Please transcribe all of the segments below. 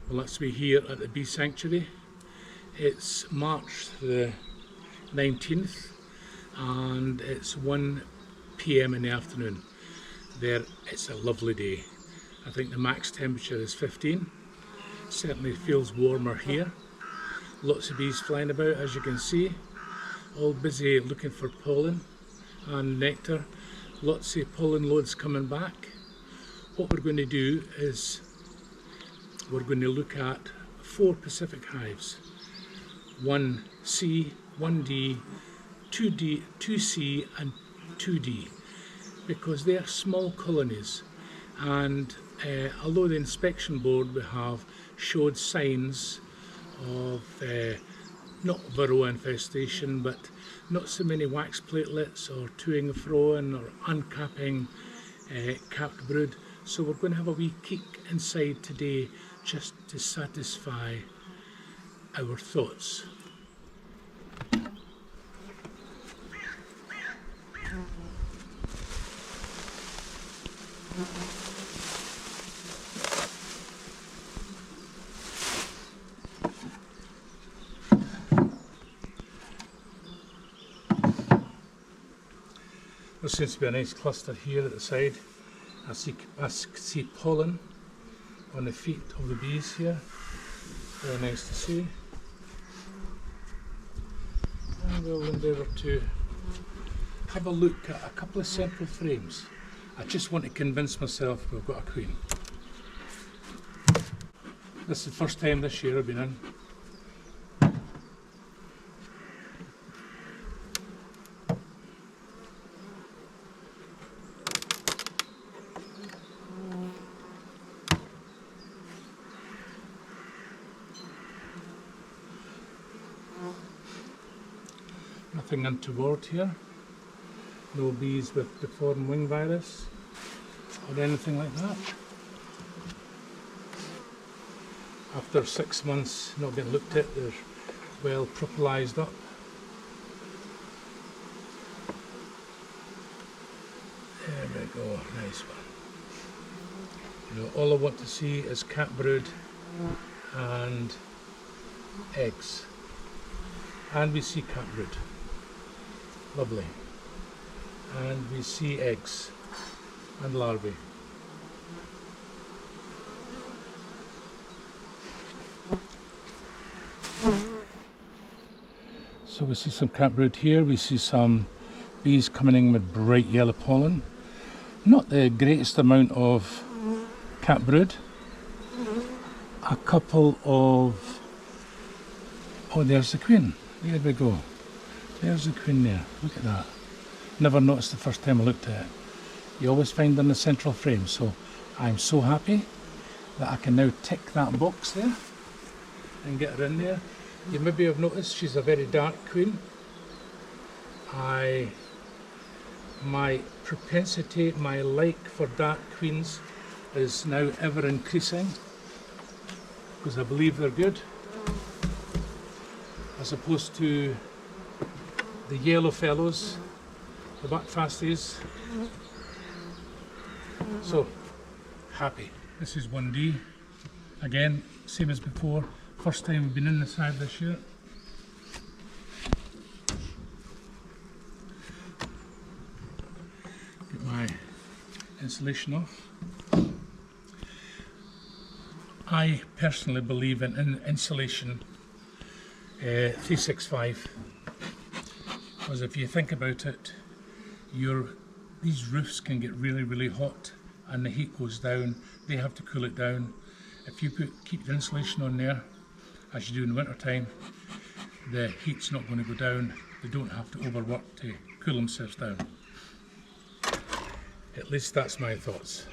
Well, that's me here at the bee sanctuary. It's March the 19th and it's 1 p.m. in the afternoon. There, it's a lovely day. I think the max temperature is 15. Certainly feels warmer here. Lots of bees flying about, as you can see, all busy looking for pollen and nectar. Lots of pollen loads coming back. What we're going to do is we're going to look at 4 Pacific hives. 1C, 1D, 2D, 2C and 2D, because they are small colonies, and although the inspection board we have showed signs of not varroa infestation, but not so many wax platelets or toing and froing or uncapping capped brood. So we're going to have a wee peek inside today just to satisfy our thoughts. There seems to be a nice cluster here at the side. I see pollen on the feet of the bees here. Very nice to see. And we'll endeavour to have a look at a couple of central frames. I just want to convince myself we've got a queen. This is the first time this year I've been in. Nothing untoward here. No bees with deformed wing virus or anything like that. After 6 months not being looked at, they're well propolized up. There we go, nice one. You know, all I want to see is cat brood and eggs. And we see cat brood. Lovely. And we see eggs and larvae. So we see some cat brood here. We see some bees coming in with bright yellow pollen. Not the greatest amount of cat brood. A couple of... Oh, there's the queen. There we go. There's the queen there. Look at that. Never noticed the first time I looked at it. You always find them in the central frame, so I'm so happy that I can now tick that box there and get her in there. You maybe have noticed she's a very dark queen. My propensity, my like for dark queens is now ever increasing because I believe they're good, as opposed to the yellow fellows, the buckfasties. So, happy. This is 1D. Again, same as before. First time we've been in this hive this year. Get my insulation off. I personally believe in insulation 365. Because if you think about it, these roofs can get really, really hot and the heat goes down. They have to cool it down. If you keep the insulation on there, as you do in winter time, the heat's not going to go down. They don't have to overwork to cool themselves down. At least that's my thoughts.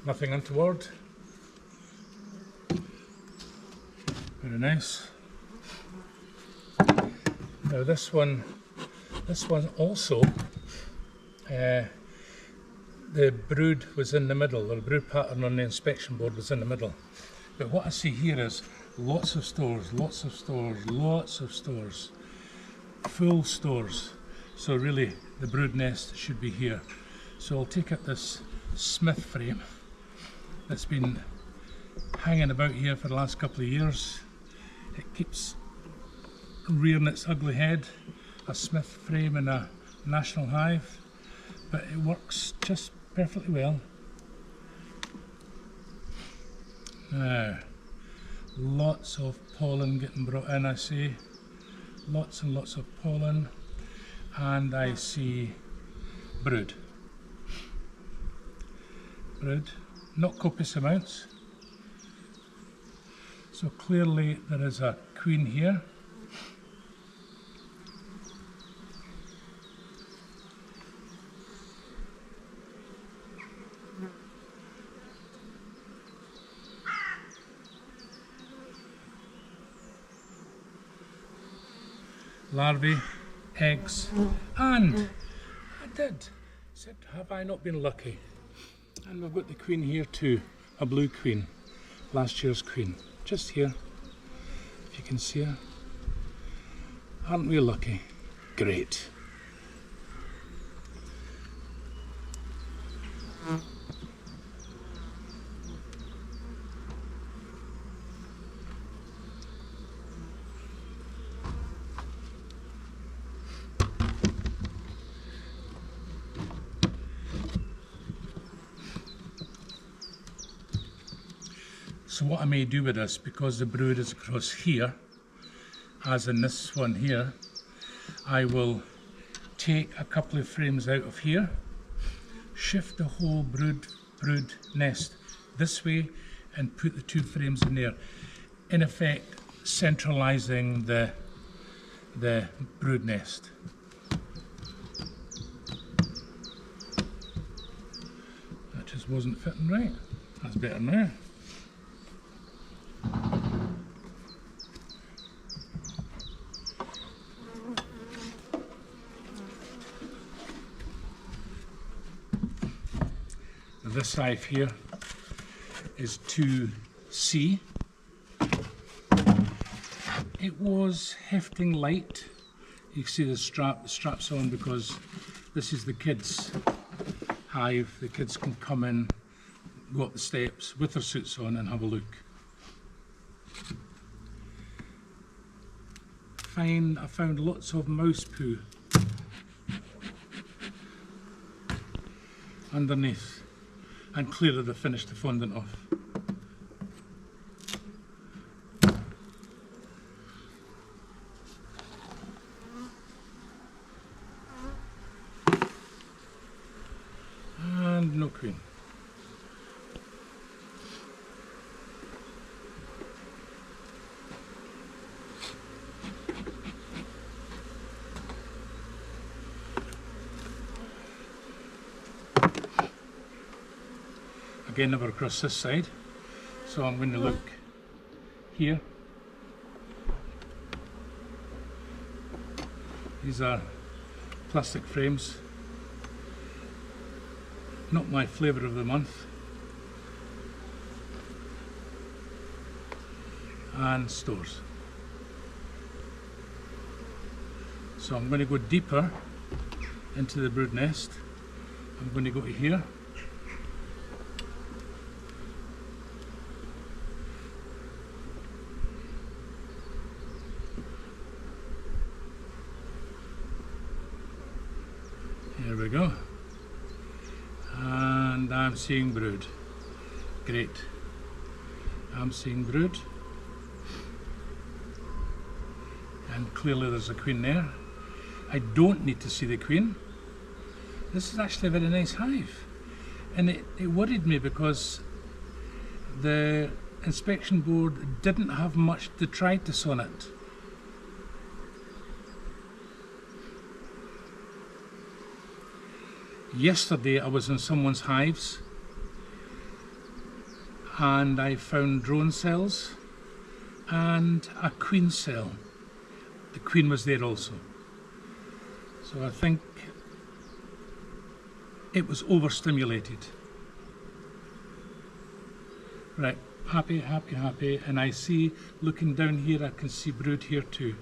Nothing untoward. Very nice. Now this one also the brood was in the middle, or the brood pattern on the inspection board was in the middle. But what I see here is lots of stores, lots of stores, lots of stores, full stores. So really the brood nest should be here. So I'll take out this Smith frame that's been hanging about here for the last couple of years. It keeps rearing its ugly head, a Smith frame in a national hive, but it works just perfectly well. Now, lots of pollen getting brought in, I see. Lots and lots of pollen, and I see brood. Brood, not copious amounts. So clearly there is a queen here. Larvae, eggs, and I said, have I not been lucky? And we've got the queen here too, a blue queen, last year's queen, just here, if you can see her. Aren't we lucky? Great. So what I may do with this, because the brood is across here, as in this one here, I will take a couple of frames out of here, shift the whole brood nest this way, and put the 2 frames in there. In effect, centralising the brood nest. That just wasn't fitting right. That's better now. This hive here is 2C. It was hefting light. You can see the strap's on because this is the kids' hive. The kids can come in, go up the steps with their suits on and have a look. I found lots of mouse poo underneath, and clearly they finished the fondant off. And no queen. Again, never across this side, so I'm going to look here. These are plastic frames, not my flavour of the month, and stores. So I'm going to go deeper into the brood nest. I'm going to go to here. Here we go, and I'm seeing brood. Great. I'm seeing brood, and clearly there's a queen there. I don't need to see the queen. This is actually a very nice hive, and it worried me because the inspection board didn't have much detritus on it. Yesterday I was in someone's hives and I found drone cells and a queen cell. The queen was there also. So I think it was overstimulated. Right, happy, happy, happy, and I see, looking down here, I can see brood here too.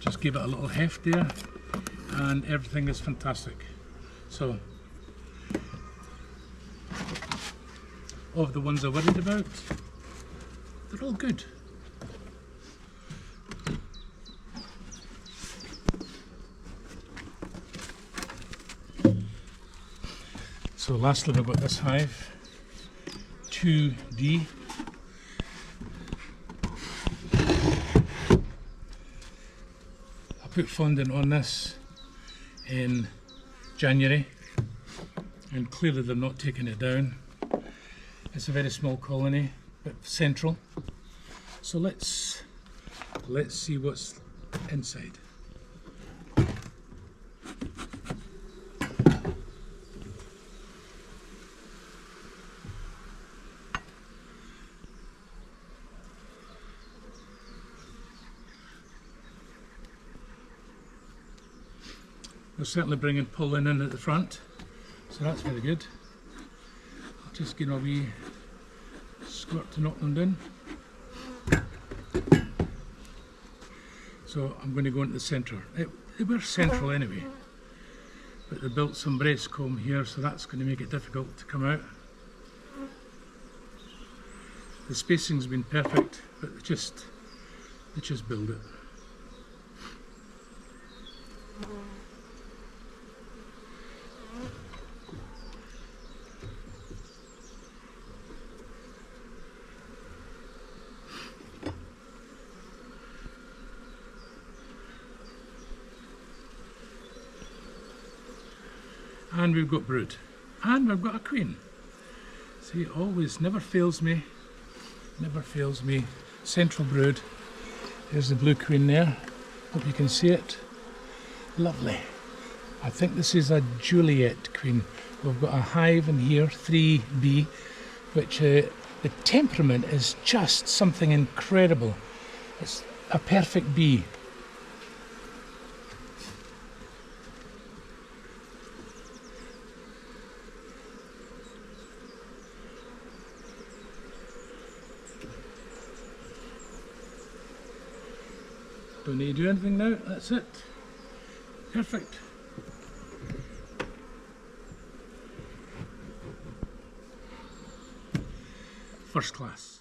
Just give it a little heft there and everything is fantastic. So, of the ones I worried about, they're all good. So lastly we've got this hive, 2D. I put fondant on this in January and clearly they're not taking it down. It's a very small colony but central. So let's see what's inside. They're certainly bringing pollen in at the front, so that's very good. I'll just give them a wee squirt to knock them down. So I'm going to go into the centre. They were central anyway, but they built some breast comb here, so that's going to make it difficult to come out. The spacing's been perfect, but they just build it. And we've got brood, and we've got a queen. See, it always never fails me, Central brood. There's the blue queen there. Hope you can see it. Lovely. I think this is a Juliet queen. We've got a hive in here, 3B, which the temperament is just something incredible. It's a perfect bee. Don't need to do anything now, that's it. Perfect. First class.